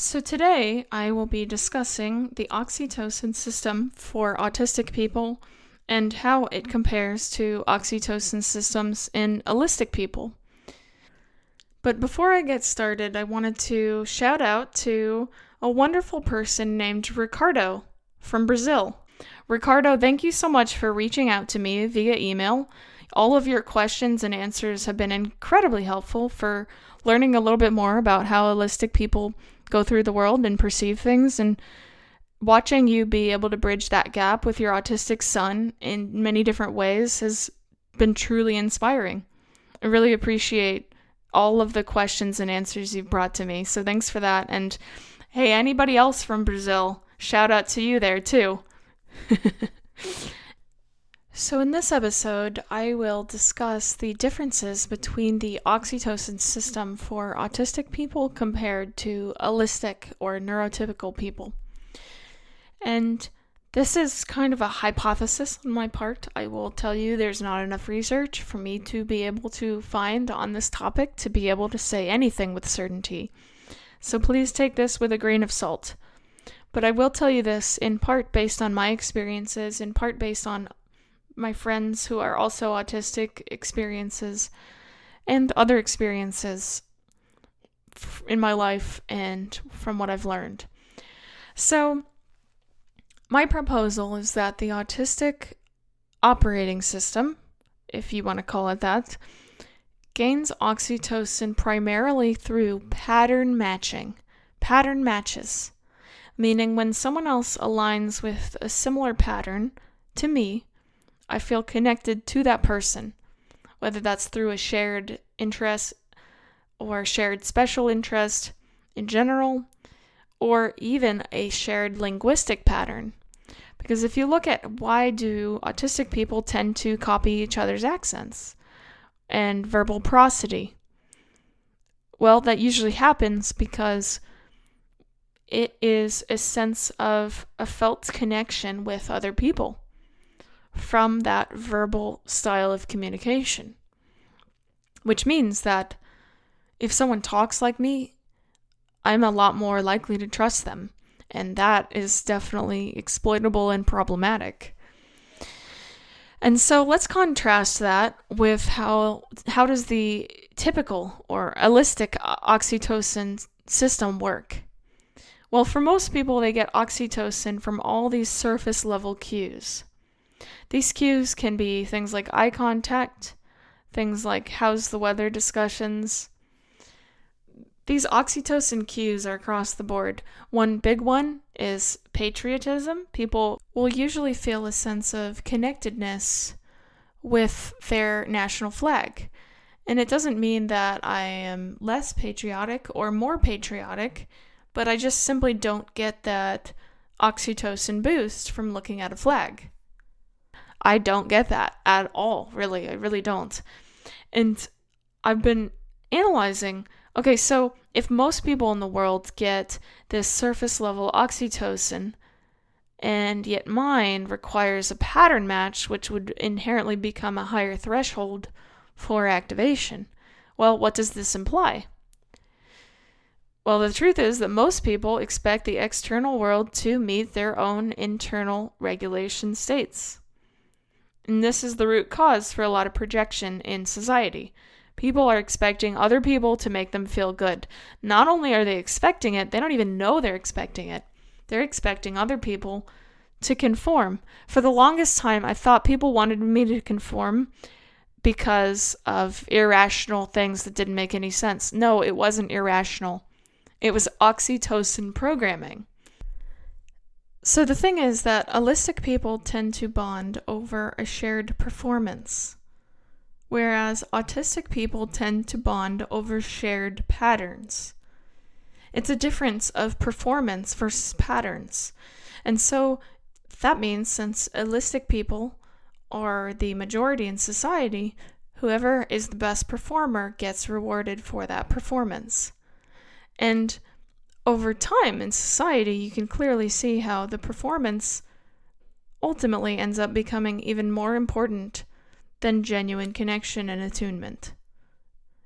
So today I will be discussing the oxytocin system for autistic people and how it compares to oxytocin systems in allistic people. But before I get started, I wanted to shout out to a wonderful person named Ricardo from Brazil. Ricardo, thank you so much for reaching out to me via email. All of your questions and answers have been incredibly helpful for learning a little bit more about how allistic people go through the world and perceive things, and watching you be able to bridge that gap with your autistic son in many different ways has been truly inspiring. I really appreciate all of the questions and answers you've brought to me, so thanks for that. And hey, anybody else from Brazil, shout out to you there too. So in this episode, I will discuss the differences between the oxytocin system for autistic people compared to allistic or neurotypical people. And this is kind of a hypothesis on my part. I will tell you there's not enough research for me to be able to find on this topic to be able to say anything with certainty. So please take this with a grain of salt. But I will tell you this in part based on my experiences, in part based on my friends who are also autistic experiences, and other experiences in my life and from what I've learned. So, my proposal is that the autistic operating system, if you want to call it that, gains oxytocin primarily through pattern matching. Pattern matches, meaning when someone else aligns with a similar pattern to me, I feel connected to that person, whether that's through a shared interest or shared special interest in general, or even a shared linguistic pattern. Because if you look at why do autistic people tend to copy each other's accents and verbal prosody, well, that usually happens because it is a sense of a felt connection with other people from that verbal style of communication. Which means that if someone talks like me, I'm a lot more likely to trust them. And that is definitely exploitable and problematic. And so let's contrast that with how does the typical or allistic oxytocin system work? Well, for most people, they get oxytocin from all these surface level cues. These cues can be things like eye contact, things like how's the weather discussions. These oxytocin cues are across the board. One big one is patriotism. People will usually feel a sense of connectedness with their national flag. And it doesn't mean that I am less patriotic or more patriotic, but I just simply don't get that oxytocin boost from looking at a flag. I don't get that at all, really. I really don't. And I've been analyzing, okay, so if most people in the world get this surface level oxytocin, and yet mine requires a pattern match, which would inherently become a higher threshold for activation, well, what does this imply? Well, the truth is that most people expect the external world to meet their own internal regulation states. And this is the root cause for a lot of projection in society. People are expecting other people to make them feel good. Not only are they expecting it, they don't even know they're expecting it. They're expecting other people to conform. For the longest time, I thought people wanted me to conform because of irrational things that didn't make any sense. No, it wasn't irrational. It was oxytocin programming. So the thing is that allistic people tend to bond over a shared performance, whereas autistic people tend to bond over shared patterns. It's a difference of performance versus patterns. And so that means since allistic people are the majority in society, whoever is the best performer gets rewarded for that performance. And over time in society, you can clearly see how the performance ultimately ends up becoming even more important than genuine connection and attunement.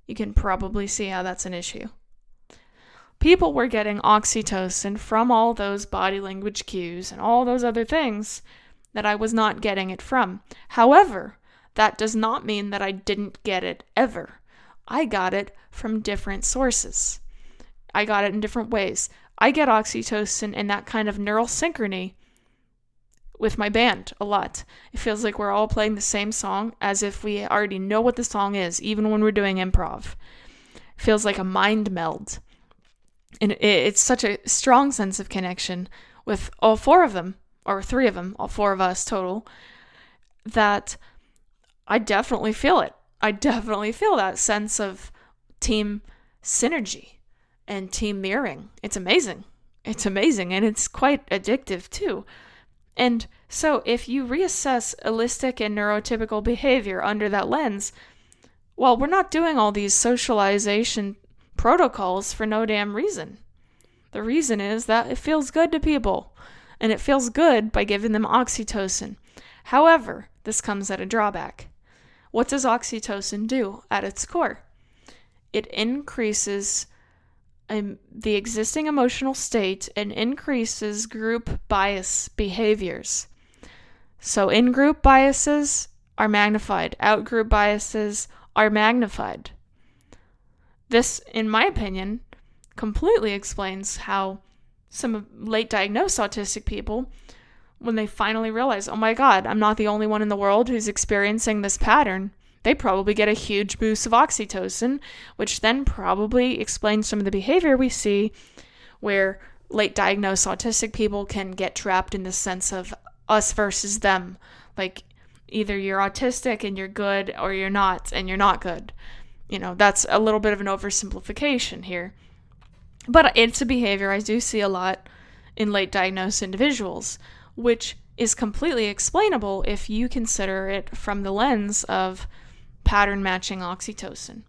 You can probably see how that's an issue. People were getting oxytocin from all those body language cues and all those other things that I was not getting it from. However, that does not mean that I didn't get it ever. I got it from different sources. I got it in different ways. I get oxytocin and that kind of neural synchrony with my band a lot. It feels like we're all playing the same song as if we already know what the song is, even when we're doing improv. It feels like a mind meld. And it's such a strong sense of connection with all four of them, or three of them, all four of us total, that I definitely feel it. I definitely feel that sense of team synergy and team mirroring. It's amazing. It's amazing, and it's quite addictive too. And so if you reassess allistic and neurotypical behavior under that lens, well, we're not doing all these socialization protocols for no damn reason. The reason is that it feels good to people, and it feels good by giving them oxytocin. However, this comes at a drawback. What does oxytocin do at its core? It increases the existing emotional state and increases group bias behaviors. So in-group biases are magnified. Out-group biases are magnified. This, in my opinion, completely explains how some late diagnosed autistic people, when they finally realize, oh my God, I'm not the only one in the world who's experiencing this pattern, they probably get a huge boost of oxytocin, which then probably explains some of the behavior we see where late diagnosed autistic people can get trapped in the sense of us versus them. Like either you're autistic and you're good, or you're not and you're not good. You know, that's a little bit of an oversimplification here. But it's a behavior I do see a lot in late diagnosed individuals, which is completely explainable if you consider it from the lens of pattern matching oxytocin.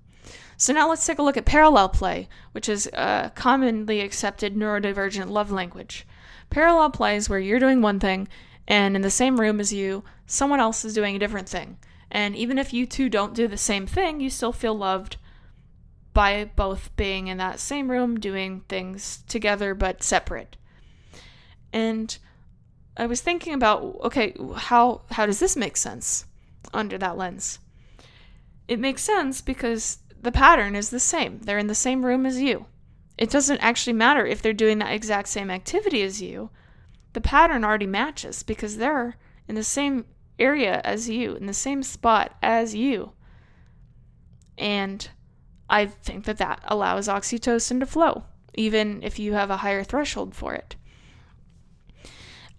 So now let's take a look at parallel play, which is a commonly accepted neurodivergent love language. Parallel play is where you're doing one thing, and in the same room as you, someone else is doing a different thing. And even if you two don't do the same thing, you still feel loved by both being in that same room, doing things together but separate. And I was thinking about, okay, how does this make sense under that lens? It makes sense because the pattern is the same. They're in the same room as you. It doesn't actually matter if they're doing that exact same activity as you. The pattern already matches because they're in the same area as you, in the same spot as you. And I think that allows oxytocin to flow, even if you have a higher threshold for it.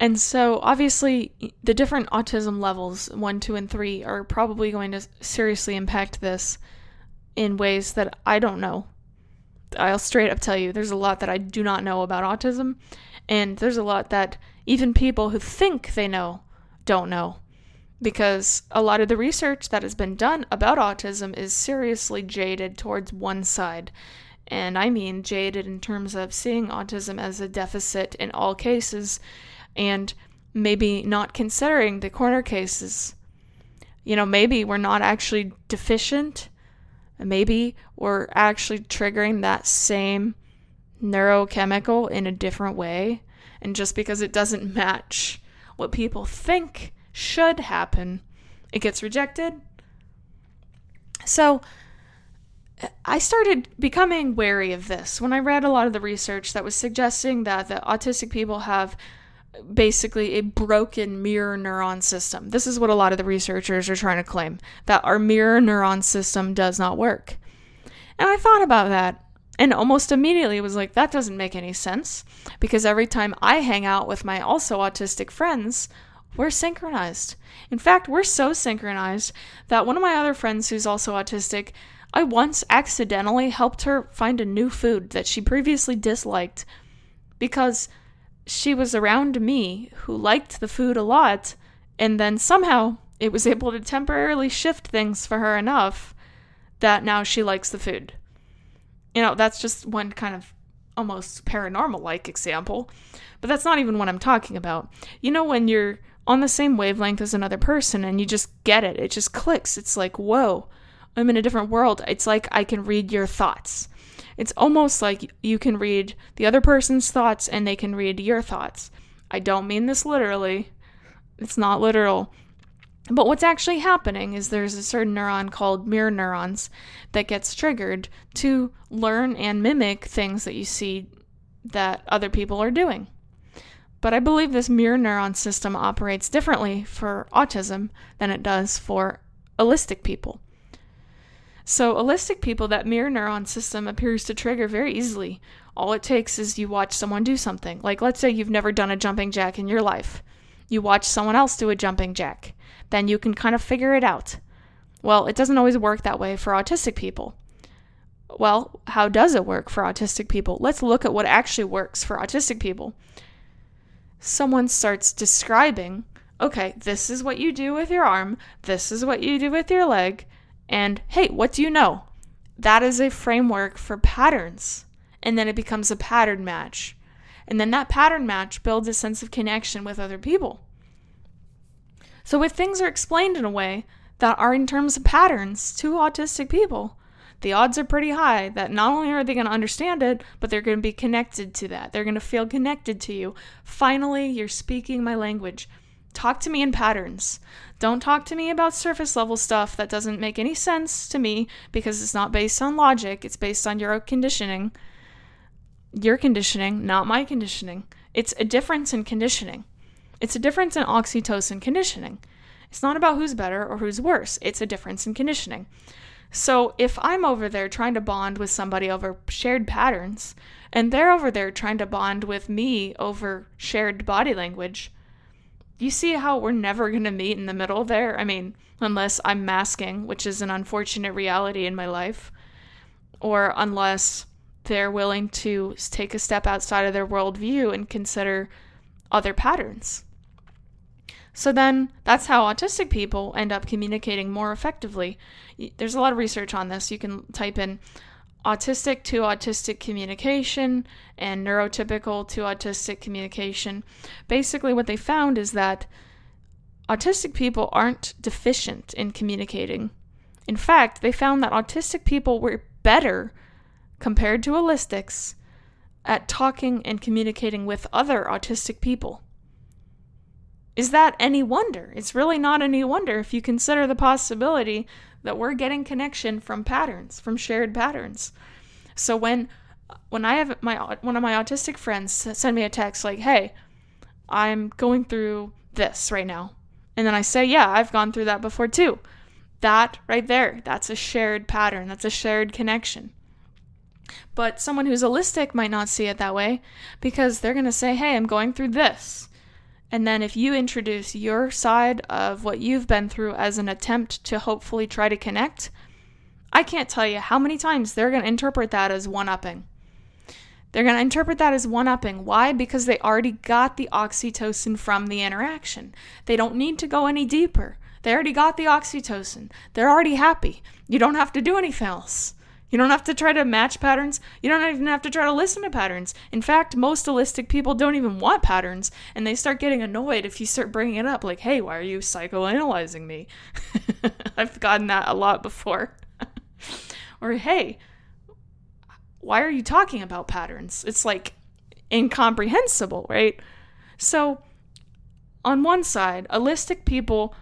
And so, obviously, the different autism levels, 1, 2, and 3, are probably going to seriously impact this in ways that I don't know. I'll straight up tell you, there's a lot that I do not know about autism, and there's a lot that even people who think they know don't know. Because a lot of the research that has been done about autism is seriously jaded towards one side. And I mean jaded in terms of seeing autism as a deficit in all cases, and maybe not considering the corner cases. You know, maybe we're not actually deficient. Maybe we're actually triggering that same neurochemical in a different way. And just because it doesn't match what people think should happen, it gets rejected. So I started becoming wary of this when I read a lot of the research that was suggesting that the autistic people have basically a broken mirror neuron system. This is what a lot of the researchers are trying to claim, that our mirror neuron system does not work. And I thought about that and almost immediately was like, that doesn't make any sense, because every time I hang out with my also autistic friends, we're synchronized. In fact, we're so synchronized that one of my other friends who's also autistic, I once accidentally helped her find a new food that she previously disliked because she was around me who liked the food a lot, and then somehow it was able to temporarily shift things for her enough that now she likes the food. You know, that's just one kind of almost paranormal-like example, but that's not even what I'm talking about. You know, when you're on the same wavelength as another person and you just get it, it just clicks. It's like, whoa, I'm in a different world. It's like I can read your thoughts. It's almost like you can read the other person's thoughts and they can read your thoughts. I don't mean this literally. It's not literal. But what's actually happening is there's a certain neuron called mirror neurons that gets triggered to learn and mimic things that you see that other people are doing. But I believe this mirror neuron system operates differently for autism than it does for Allistic people. So Allistic people, that mirror neuron system appears to trigger very easily. All it takes is you watch someone do something. Like, let's say you've never done a jumping jack in your life. You watch someone else do a jumping jack. Then you can kind of figure it out. Well, it doesn't always work that way for autistic people. Well, how does it work for autistic people? Let's look at what actually works for autistic people. Someone starts describing, okay, this is what you do with your arm, this is what you do with your leg, and hey, what do you know? That is a framework for patterns. And then it becomes a pattern match. And then that pattern match builds a sense of connection with other people. So if things are explained in a way that are in terms of patterns to autistic people, the odds are pretty high that not only are they going to understand it, but they're going to be connected to that. They're going to feel connected to you. Finally, you're speaking my language. Talk to me in patterns. Don't talk to me about surface level stuff that doesn't make any sense to me because it's not based on logic. It's based on your conditioning. Your conditioning, not my conditioning. It's a difference in conditioning. It's a difference in oxytocin conditioning. It's not about who's better or who's worse. It's a difference in conditioning. So if I'm over there trying to bond with somebody over shared patterns, and they're over there trying to bond with me over shared body language, you see how we're never going to meet in the middle there? I mean, unless I'm masking, which is an unfortunate reality in my life, or unless they're willing to take a step outside of their worldview and consider other patterns. So then that's how autistic people end up communicating more effectively. There's a lot of research on this. You can type in autistic to autistic communication and neurotypical to autistic communication. Basically what they found is that autistic people aren't deficient in communicating. In fact, they found that autistic people were better compared to allistics at talking and communicating with other autistic people. Is that any wonder? It's really not any wonder if you consider the possibility that we're getting connection from patterns, from shared patterns. So when I have one of my autistic friends send me a text like, hey, I'm going through this right now. And then I say, yeah, I've gone through that before too. That right there, that's a shared pattern. That's a shared connection. But someone who's allistic might not see it that way because they're going to say, hey, I'm going through this. And then if you introduce your side of what you've been through as an attempt to hopefully try to connect, I can't tell you how many times they're going to interpret that as one-upping. They're going to interpret that as one-upping. Why? Because they already got the oxytocin from the interaction. They don't need to go any deeper. They already got the oxytocin. They're already happy. You don't have to do anything else. You don't have to try to match patterns. You don't even have to try to listen to patterns. In fact, most allistic people don't even want patterns, and they start getting annoyed if you start bringing it up, like, hey, why are you psychoanalyzing me? I've gotten that a lot before. Or, hey, why are you talking about patterns? It's like incomprehensible, right? So, on one side, allistic people,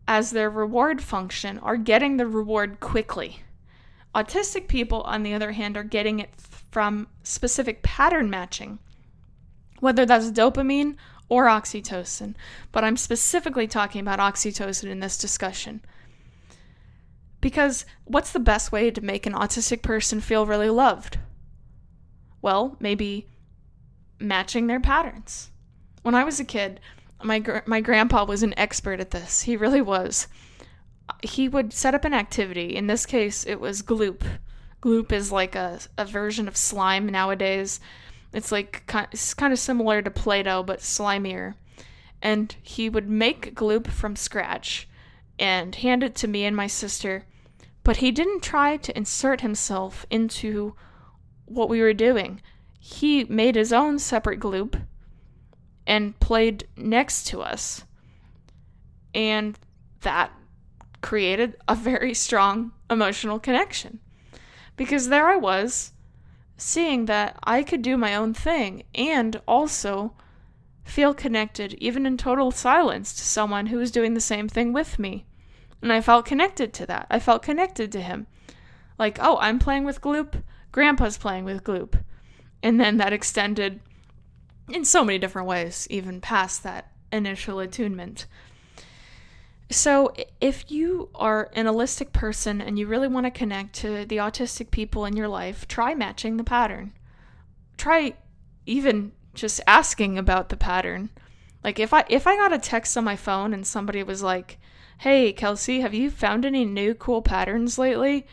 as their reward function, are getting the reward quickly. Autistic people, on the other hand, are getting it from specific pattern matching, whether that's dopamine or oxytocin. But I'm specifically talking about oxytocin in this discussion. Because what's the best way to make an autistic person feel really loved? Well, maybe matching their patterns. When I was a kid, my grandpa was an expert at this. He really was. He would set up an activity. In this case, it was gloop. Gloop is like a version of slime nowadays. It's kind of similar to Play-Doh, but slimier. And he would make gloop from scratch and hand it to me and my sister. But he didn't try to insert himself into what we were doing. He made his own separate gloop and played next to us. And that created a very strong emotional connection. Because there I was, seeing that I could do my own thing and also feel connected, even in total silence, to someone who was doing the same thing with me. And I felt connected to that. I felt connected to him. Like, oh, I'm playing with Gloop, Grandpa's playing with Gloop. And then that extended in so many different ways, even past that initial attunement. So if you are an allistic person and you really want to connect to the autistic people in your life, try matching the pattern. Try even just asking about the pattern. Like if I got a text on my phone and somebody was like, "Hey, Kelsey, have you found any new cool patterns lately?"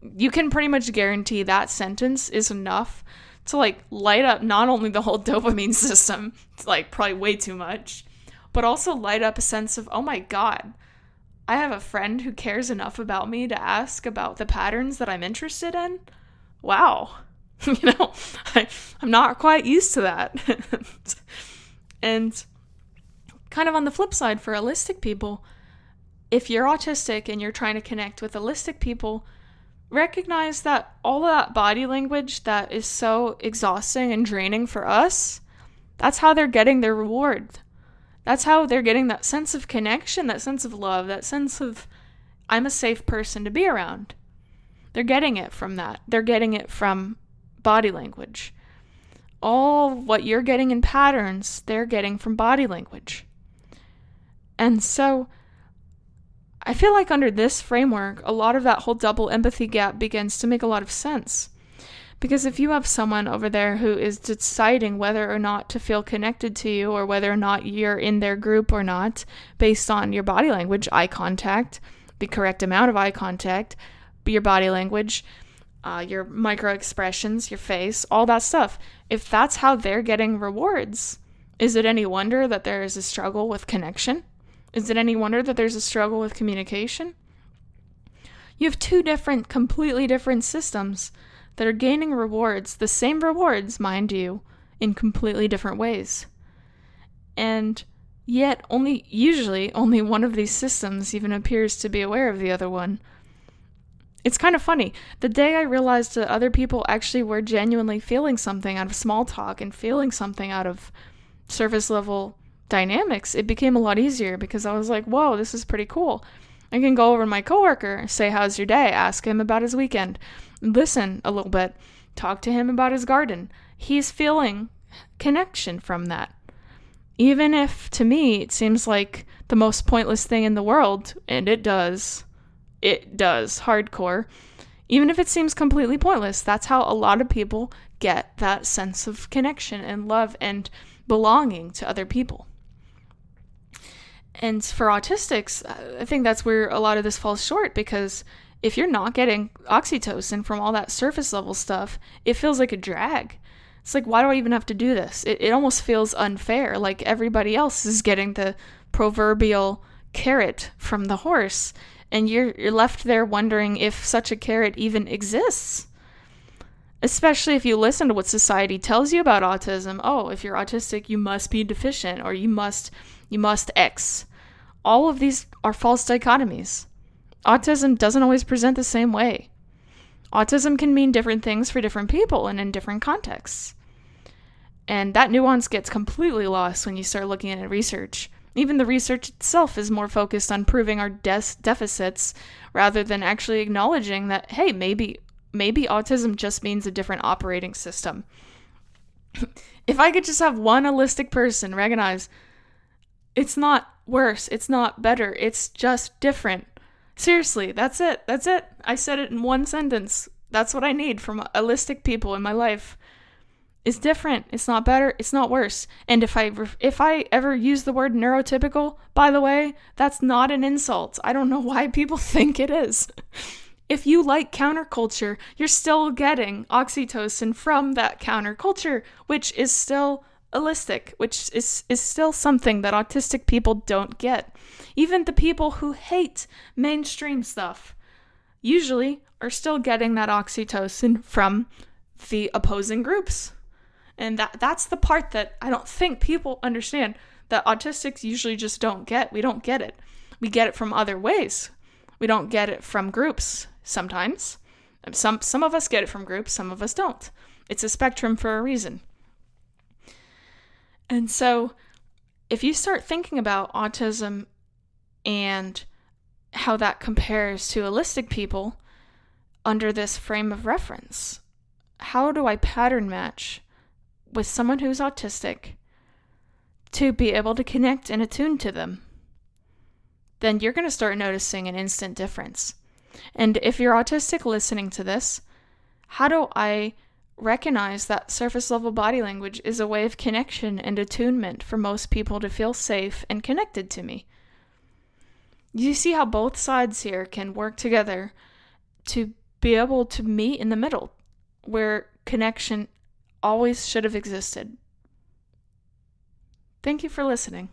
You can pretty much guarantee that sentence is enough to like light up not only the whole dopamine system, it's like probably way too much, but also light up a sense of, oh my God, I have a friend who cares enough about me to ask about the patterns that I'm interested in. Wow. I'm not quite used to that. And kind of on the flip side for allistic people, if you're autistic and you're trying to connect with allistic people, recognize that all of that body language that is so exhausting and draining for us, that's how they're getting their reward. That's how they're getting that sense of connection, that sense of love, that sense of, I'm a safe person to be around. They're getting it from that. They're getting it from body language. All what you're getting in patterns, they're getting from body language. And so I feel like under this framework, a lot of that whole double empathy gap begins to make a lot of sense. Because if you have someone over there who is deciding whether or not to feel connected to you or whether or not you're in their group or not, based on your body language, eye contact, the correct amount of eye contact, your body language, your micro expressions, your face, all that stuff, if that's how they're getting rewards, is it any wonder that there is a struggle with connection? Is it any wonder that there's a struggle with communication? You have two completely different systems that are gaining rewards, the same rewards, mind you, in completely different ways. And yet, usually only one of these systems even appears to be aware of the other one. It's kind of funny. The day I realized that other people actually were genuinely feeling something out of small talk and feeling something out of surface level dynamics, it became a lot easier because I was like, whoa, this is pretty cool. I can go over to my coworker, say, how's your day? Ask him about his weekend. Listen a little bit. Talk to him about his garden. He's feeling connection from that. Even if, to me, it seems like the most pointless thing in the world, and it does, hardcore. Even if it seems completely pointless, that's how a lot of people get that sense of connection and love and belonging to other people. And for autistics, I think that's where a lot of this falls short, because if you're not getting oxytocin from all that surface level stuff, it feels like a drag. It's like, why do I even have to do this? It almost feels unfair, like everybody else is getting the proverbial carrot from the horse, and you're left there wondering if such a carrot even exists. Especially if you listen to what society tells you about autism. Oh, if you're autistic, you must be deficient, or you must X. All of these are false dichotomies. Autism doesn't always present the same way. Autism can mean different things for different people and in different contexts. And that nuance gets completely lost when you start looking at research. Even the research itself is more focused on proving our deficits rather than actually acknowledging that, hey, maybe autism just means a different operating system. If I could just have one allistic person recognize it's not worse, it's not better, it's just different. Seriously, that's it. I said it in one sentence. That's what I need from allistic people in my life. It's different. It's not better. It's not worse. And if I ever use the word neurotypical, by the way, that's not an insult. I don't know why people think it is. If you like counterculture, you're still getting oxytocin from that counterculture, which is still allistic, which is still something that autistic people don't get. Even the people who hate mainstream stuff usually are still getting that oxytocin from the opposing groups. And that's the part that I don't think people understand, that autistics usually just don't get. We don't get it. We get it from other ways. We don't get it from groups sometimes. Some of us get it from groups, some of us don't. It's a spectrum for a reason. And so if you start thinking about autism and how that compares to allistic people under this frame of reference, how do I pattern match with someone who's autistic to be able to connect and attune to them? Then you're going to start noticing an instant difference. And if you're autistic listening to this, how do I recognize that surface level body language is a way of connection and attunement for most people to feel safe and connected to me? You see how both sides here can work together to be able to meet in the middle, where connection always should have existed. Thank you for listening.